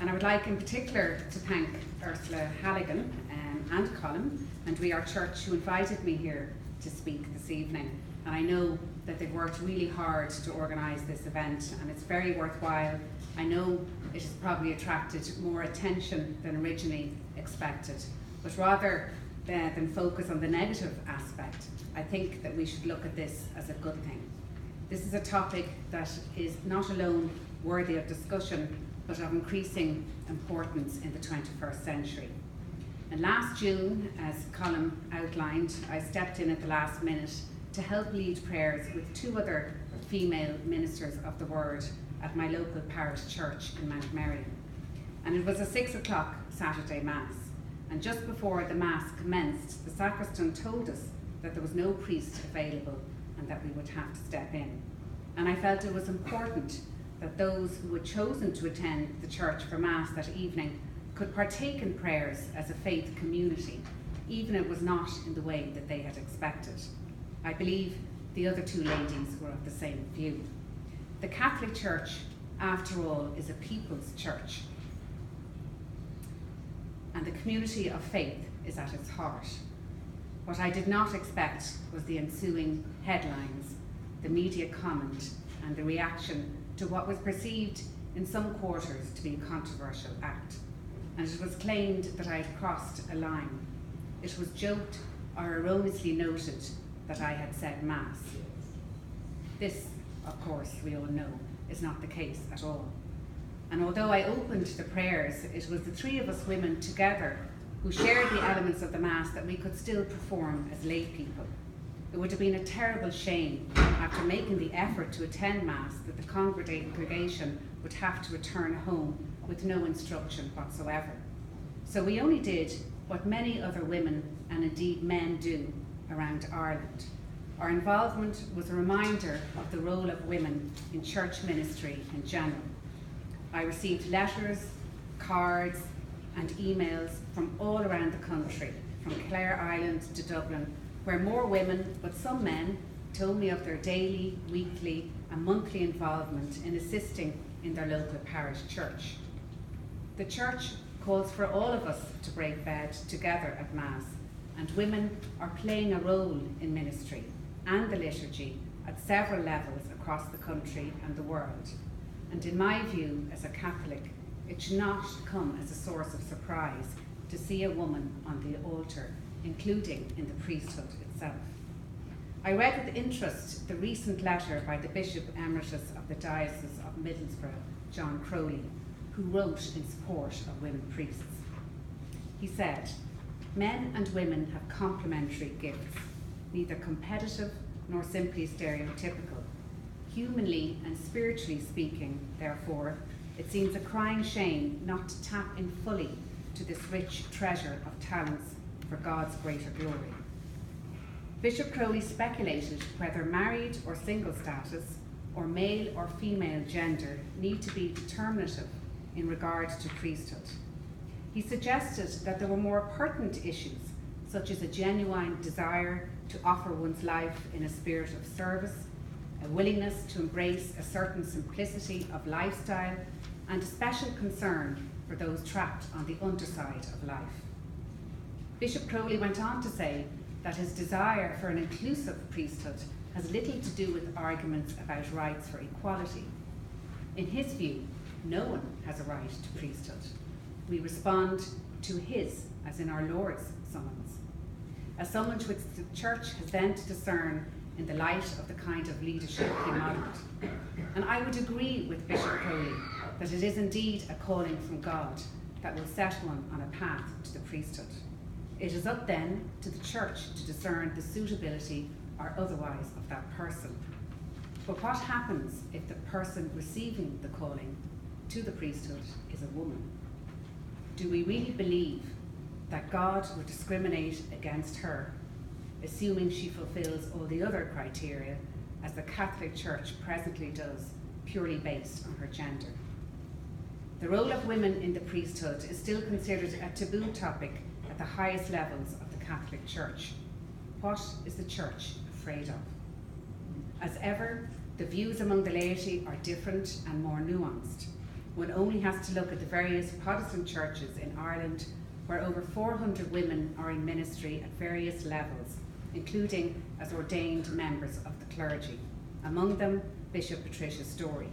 And I would like in particular to thank Ursula Halligan and Colin and We Are Church who invited me here to speak this evening. And I know that they've worked really hard to organise this event, and it's very worthwhile. I know it has probably attracted more attention than originally expected, but rather than focus on the negative aspect, I think that we should look at this as a good thing. This is a topic that is not alone worthy of discussion, but of increasing importance in the 21st century. And last June, as Colin outlined, I stepped in at the last minute to help lead prayers with two other female ministers of the word at my local parish church in Mount Merion. And it was a 6 o'clock Saturday Mass. And just before the Mass commenced, the sacristan told us that there was no priest available and that we would have to step in. And I felt it was important that those who had chosen to attend the church for Mass that evening could partake in prayers as a faith community, even if it was not in the way that they had expected. I believe the other two ladies were of the same view. The Catholic Church, after all, is a people's church, and the community of faith is at its heart. What I did not expect was the ensuing headlines, the media comment, and the reaction to what was perceived in some quarters to be a controversial act. And it was claimed that I had crossed a line. It was joked or erroneously noted that I had said Mass. This, of course, we all know, is not the case at all. And although I opened the prayers, it was the three of us women together who shared the elements of the Mass that we could still perform as lay people. It would have been a terrible shame, after making the effort to attend Mass, that the congregation would have to return home with no instruction whatsoever. So we only did what many other women, and indeed men, do around Ireland. Our involvement was a reminder of the role of women in church ministry in general. I received letters, cards, and emails from all around the country, from Clare Island to Dublin, where more women, but some men, told me of their daily, weekly, and monthly involvement in assisting in their local parish church. The church calls for all of us to break bread together at Mass, and women are playing a role in ministry and the liturgy at several levels across the country and the world. And in my view, as a Catholic, it should not come as a source of surprise to see a woman on the altar, including in the priesthood itself. I read with interest the recent letter by the Bishop Emeritus of the Diocese of Middlesbrough, John Crowley, who wrote in support of women priests. He said, "Men and women have complementary gifts, neither competitive nor simply stereotypical. Humanly and spiritually speaking, therefore, it seems a crying shame not to tap in fully to this rich treasure of talents for God's greater glory." Bishop Crowley speculated whether married or single status, or male or female gender, need to be determinative in regard to priesthood. He suggested that there were more pertinent issues, such as a genuine desire to offer one's life in a spirit of service, a willingness to embrace a certain simplicity of lifestyle, and a special concern for those trapped on the underside of life. Bishop Crowley went on to say that his desire for an inclusive priesthood has little to do with arguments about rights for equality. In his view, no one has a right to priesthood. We respond to his, as in our Lord's, summons. A summons which the Church has then to discern in the light of the kind of leadership he modelled. And I would agree with Bishop Crowley that it is indeed a calling from God that will set one on a path to the priesthood. It is up then to the Church to discern the suitability or otherwise of that person. But what happens if the person receiving the calling to the priesthood is a woman? Do we really believe that God would discriminate against her, assuming she fulfills all the other criteria, as the Catholic Church presently does, purely based on her gender? The role of women in the priesthood is still considered a taboo topic at the highest levels of the Catholic Church. What is the Church afraid of? As ever, the views among the laity are different and more nuanced. One only has to look at the various Protestant churches in Ireland where over 400 women are in ministry at various levels, including as ordained members of the clergy, among them Bishop Patricia Storey.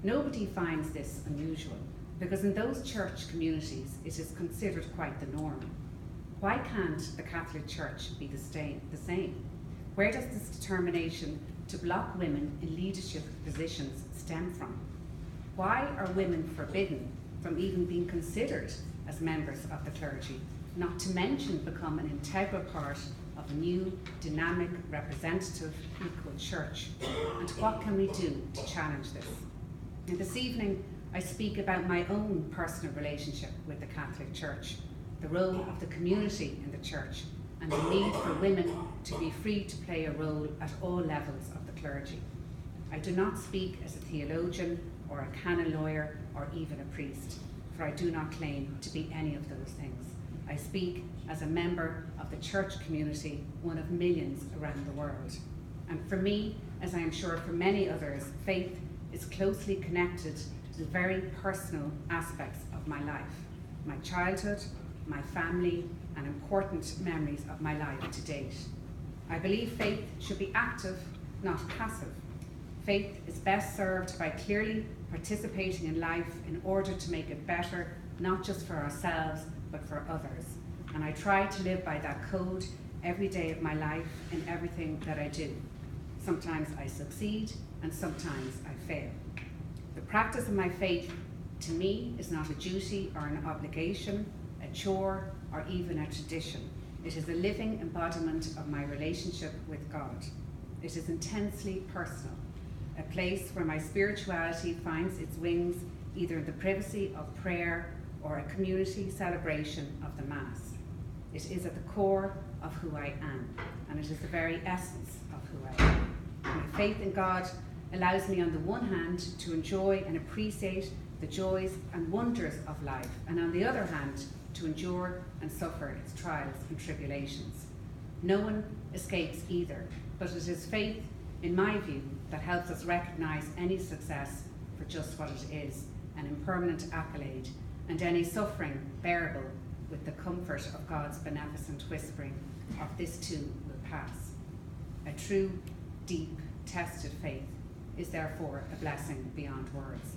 Nobody finds this unusual, because in those church communities it is considered quite the norm. Why can't the Catholic Church be the same? Where does this determination to block women in leadership positions stem from? Why are women forbidden from even being considered as members of the clergy, not to mention become an integral part of a new, dynamic, representative, equal church? And what can we do to challenge this? And this evening, I speak about my own personal relationship with the Catholic Church, the role of the community in the church, and the need for women to be free to play a role at all levels of the clergy. I do not speak as a theologian or a canon lawyer or even a priest, for I do not claim to be any of those things. I speak as a member of the church community, one of millions around the world. And for me, as I am sure for many others, faith is closely connected to the very personal aspects of my life, my childhood, my family, and important memories of my life to date. I believe faith should be active, not passive. Faith is best served by clearly participating in life in order to make it better, not just for ourselves, but for others. And I try to live by that code every day of my life in everything that I do. Sometimes I succeed, and sometimes I fail. The practice of my faith, to me, is not a duty or an obligation, a chore, or even a tradition. It is a living embodiment of my relationship with God. It is intensely personal, a place where my spirituality finds its wings either in the privacy of prayer or a community celebration of the Mass. It is at the core of who I am, and it is the very essence of who I am. My faith in God allows me on the one hand to enjoy and appreciate the joys and wonders of life, and on the other hand to endure and suffer its trials and tribulations. No one escapes either, but it is faith, in my view, that helps us recognize any success for just what it is, an impermanent accolade, and any suffering bearable with the comfort of God's beneficent whispering of this too will pass. A true, deep, tested faith is therefore a blessing beyond words.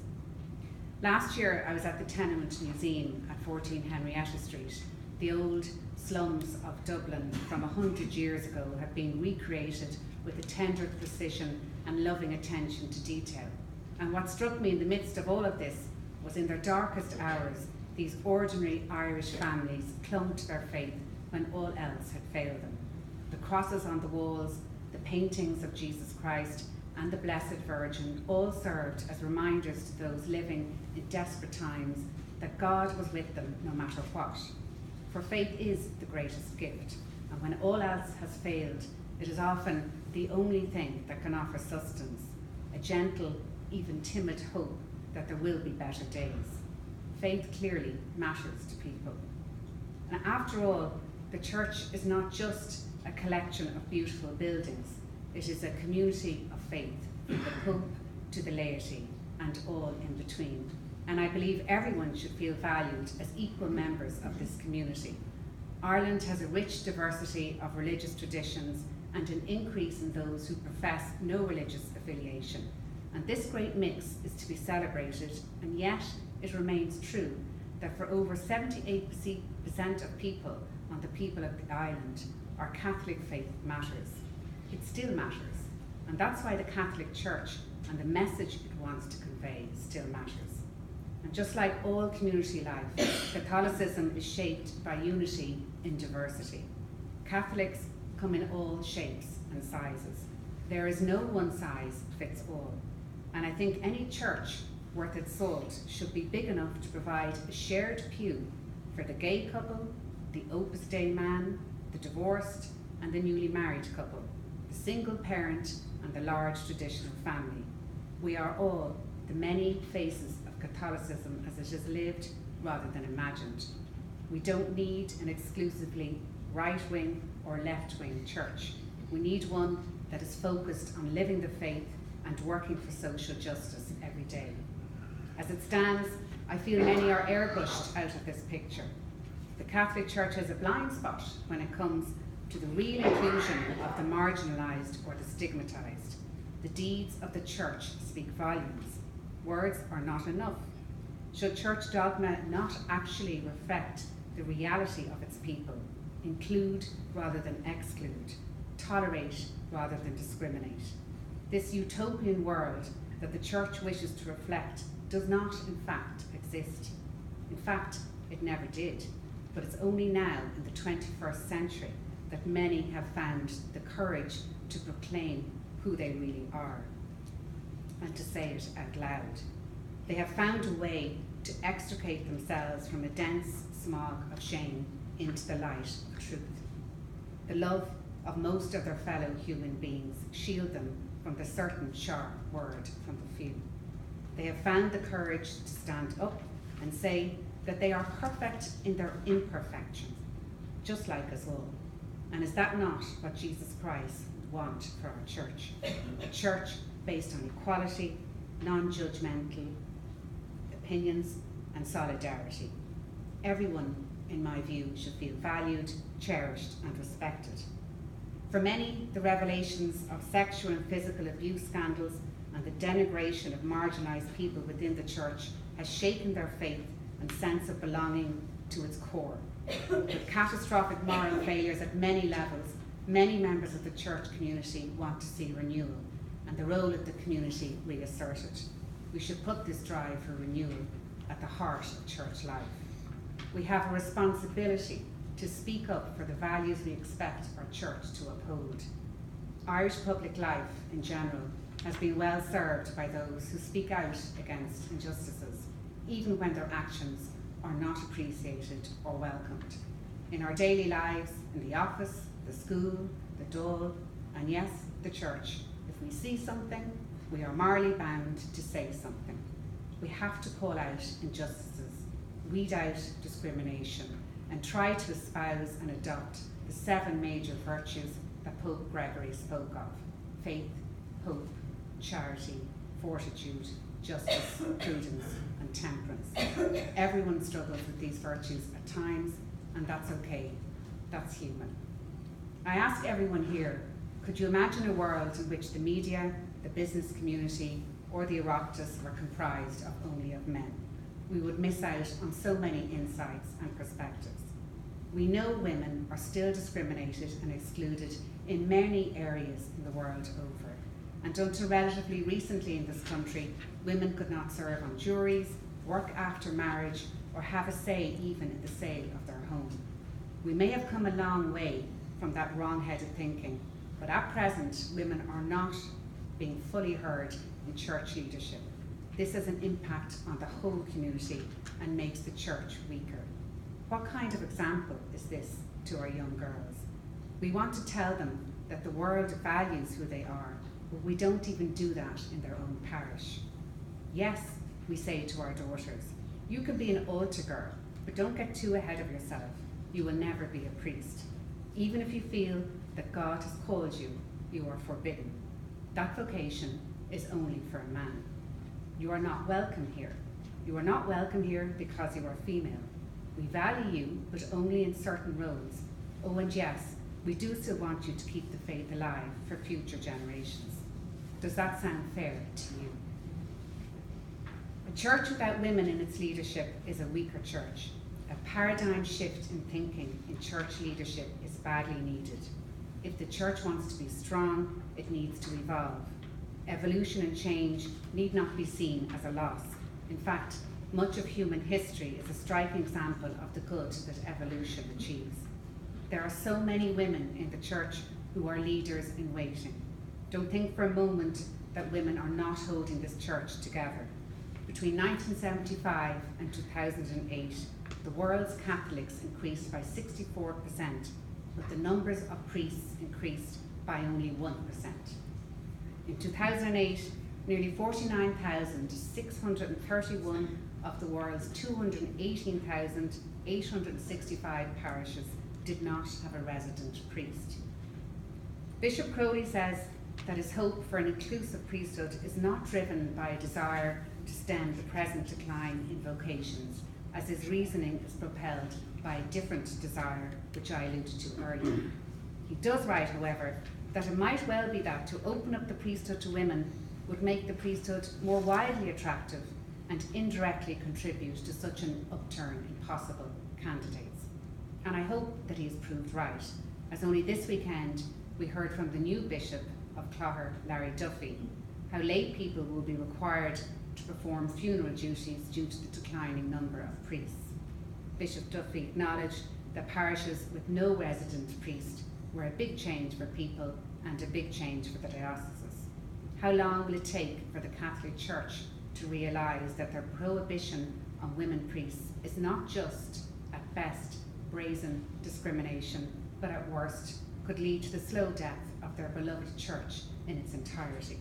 Last year I was at the Tenement Museum at 14 Henrietta Street. The old slums of Dublin from 100 years ago have been recreated with a tender precision and loving attention to detail. And what struck me in the midst of all of this was in their darkest hours, these ordinary Irish families clung to their faith when all else had failed them. The crosses on the walls, the paintings of Jesus Christ, and the Blessed Virgin all served as reminders to those living in desperate times that God was with them no matter what. For faith is the greatest gift, and when all else has failed, it is often the only thing that can offer sustenance, a gentle, even timid hope that there will be better days. Faith clearly matters to people. And after all, the church is not just a collection of beautiful buildings. It is a community of faith, from the Pope to the laity and all in between. And I believe everyone should feel valued as equal members of this community. Ireland has a rich diversity of religious traditions and an increase in those who profess no religious affiliation. And this great mix is to be celebrated, and yet it remains true that for over 78% of people on the people of the island, our Catholic faith matters. It still matters, and that's why the Catholic Church and the message it wants to convey still matters. And just like all community life, Catholicism is shaped by unity in diversity. Catholics come in all shapes and sizes. There is no one size fits all. And I think any church worth its salt should be big enough to provide a shared pew for the gay couple, the Opus Dei man, the divorced, and the newly married couple, the single parent, and the large traditional family. We are all the many faces of Catholicism as it is lived rather than imagined. We don't need an exclusively right-wing or left-wing church. We need one that is focused on living the faith and working for social justice every day. As it stands, I feel many are airbrushed out of this picture. The Catholic Church has a blind spot when it comes to the real inclusion of the marginalised or the stigmatised. The deeds of the Church speak volumes. Words are not enough. Should church dogma not actually reflect the reality of its people, include rather than exclude, tolerate rather than discriminate? This utopian world that the Church wishes to reflect does not, in fact, exist. In fact, it never did, but it's only now in the 21st century that many have found the courage to proclaim who they really are and to say it out loud. They have found a way to extricate themselves from a dense smog of shame into the light of truth. The love of most of their fellow human beings shield them from the certain sharp word from the few. They have found the courage to stand up and say that they are perfect in their imperfections, just like us all. And is that not what Jesus Christ would want for our church? A church based on equality, non-judgmental opinions, and solidarity. Everyone, in my view, should feel valued, cherished, and respected. For many, the revelations of sexual and physical abuse scandals and the denigration of marginalised people within the church has shaken their faith and sense of belonging to its core. With catastrophic moral failures at many levels, many members of the church community want to see renewal and the role of the community reasserted. We should put this drive for renewal at the heart of church life. We have a responsibility to speak up for the values we expect our church to uphold. Irish public life in general has been well served by those who speak out against injustices, even when their actions are not appreciated or welcomed. In our daily lives, in the office, the school, the dole, and yes, the church, if we see something, we are morally bound to say something. We have to call out injustices, weed out discrimination, and try to espouse and adopt the 7 major virtues that Pope Gregory spoke of: faith, hope, charity, fortitude, justice, prudence, and temperance. Everyone struggles with these virtues at times, and that's okay. That's human. I ask everyone here, could you imagine a world in which the media, the business community, or the Oireachtas were comprised of only of men? We would miss out on so many insights and perspectives. We know women are still discriminated and excluded in many areas in the world over. And until relatively recently in this country, women could not serve on juries, work after marriage, or have a say even in the sale of their home. We may have come a long way from that wrong-headed thinking, but at present, women are not being fully heard in church leadership. This has an impact on the whole community and makes the church weaker. What kind of example is this to our young girls? We want to tell them that the world values who they are, but we don't even do that in their own parish. Yes, we say to our daughters, you can be an altar girl, but don't get too ahead of yourself. You will never be a priest. Even if you feel that God has called you, you are forbidden. That vocation is only for a man. You are not welcome here. You are not welcome here because you are female. We value you, but only in certain roles. Oh, and yes, we do still want you to keep the faith alive for future generations. Does that sound fair to you? A church without women in its leadership is a weaker church. A paradigm shift in thinking in church leadership is badly needed. If the church wants to be strong, it needs to evolve. Evolution and change need not be seen as a loss. In fact, much of human history is a striking example of the good that evolution achieves. There are so many women in the church who are leaders in waiting. Don't think for a moment that women are not holding this church together. Between 1975 and 2008, the world's Catholics increased by 64%, but the numbers of priests increased by only 1%. In 2008, nearly 49,631 of the world's 218,865 parishes did not have a resident priest. Bishop Crowley says that his hope for an inclusive priesthood is not driven by a desire to stem the present decline in vocations, as his reasoning is propelled by a different desire, which I alluded to earlier. He does write, however, that it might well be that to open up the priesthood to women would make the priesthood more widely attractive and indirectly contribute to such an upturn in possible candidates. And I hope that he is proved right, as only this weekend we heard from the new Bishop of Clogher, Larry Duffy, how lay people will be required to perform funeral duties due to the declining number of priests. Bishop Duffy acknowledged that parishes with no resident priest were a big change for people and a big change for the dioceses. How long will it take for the Catholic Church to realise that their prohibition on women priests is not just, at best, brazen discrimination, but at worst could lead to the slow death of their beloved church in its entirety?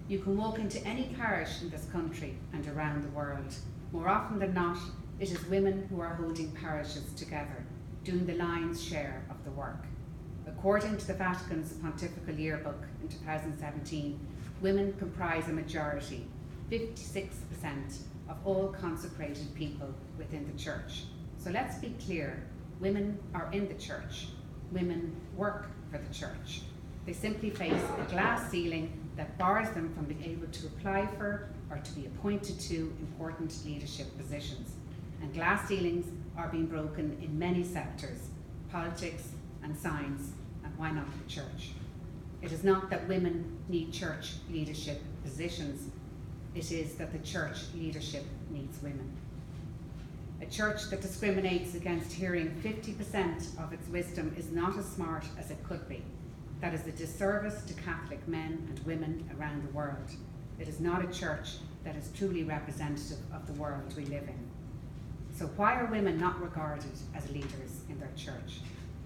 You can walk into any parish in this country and around the world. More often than not, it is women who are holding parishes together, doing the lion's share of the work. According to the Vatican's Pontifical Yearbook in 2017, women comprise a majority, 56% of all consecrated people within the church. So let's be clear, women are in the church. Women work for the church. They simply face a glass ceiling that bars them from being able to apply for or to be appointed to important leadership positions. And glass ceilings are being broken in many sectors, politics and science, and why not the church? It is not that women need church leadership positions, it is that the church leadership needs women. A church that discriminates against hearing 50% of its wisdom is not as smart as it could be. That is a disservice to Catholic men and women around the world. It is not a church that is truly representative of the world we live in. So why are women not regarded as leaders in their church?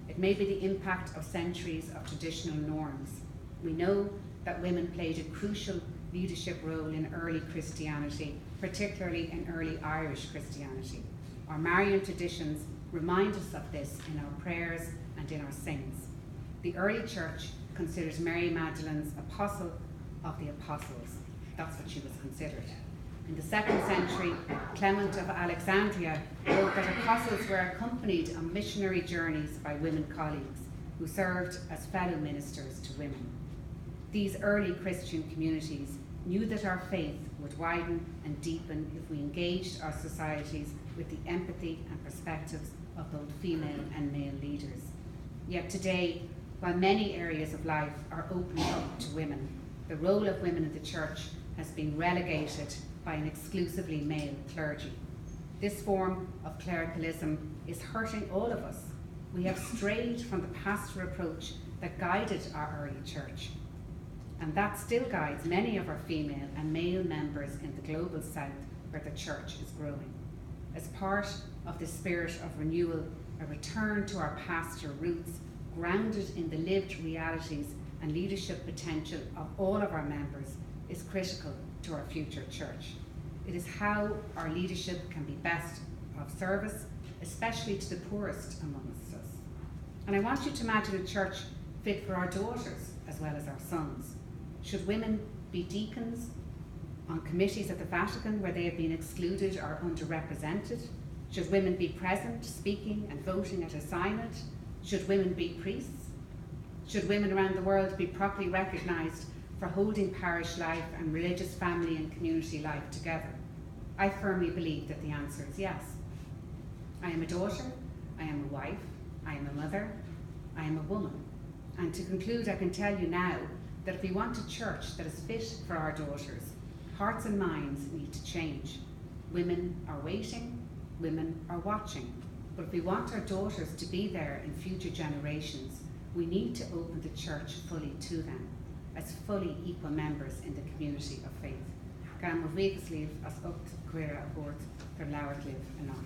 It may be the impact of centuries of traditional norms. We know that women played a crucial leadership role in early Christianity, particularly in early Irish Christianity. Our Marian traditions remind us of this in our prayers and in our saints. The early church considered Mary Magdalene's apostle of the apostles. That's what she was considered. In the 2nd century, Clement of Alexandria wrote that apostles were accompanied on missionary journeys by women colleagues who served as fellow ministers to women. These early Christian communities knew that our faith would widen and deepen if we engaged our societies with the empathy and perspectives of both female and male leaders. Yet today, while many areas of life are opened up to women, the role of women in the church has been relegated by an exclusively male clergy. This form of clericalism is hurting all of us. We have strayed from the pastoral approach that guided our early church, and that still guides many of our female and male members in the global south where the church is growing. As part of the spirit of renewal, a return to our pastoral roots, grounded in the lived realities and leadership potential of all of our members, is critical to our future church. It is how our leadership can be best of service, especially to the poorest amongst us. And I want you to imagine a church fit for our daughters as well as our sons. Should women be deacons on committees at the Vatican where they have been excluded or underrepresented? Should women be present, speaking and voting at a synod? Should women be priests? Should women around the world be properly recognised for holding parish life and religious family and community life together? I firmly believe that the answer is yes. I am a daughter, I am a wife, I am a mother, I am a woman. And to conclude, I can tell you now that if we want a church that is fit for our daughters, hearts and minds need to change. Women are waiting, women are watching. But if we want our daughters to be there in future generations, we need to open the church fully to them, as fully equal members in the community of faith. Gan mo vegas leave as up to queer abort for Lauert live and not.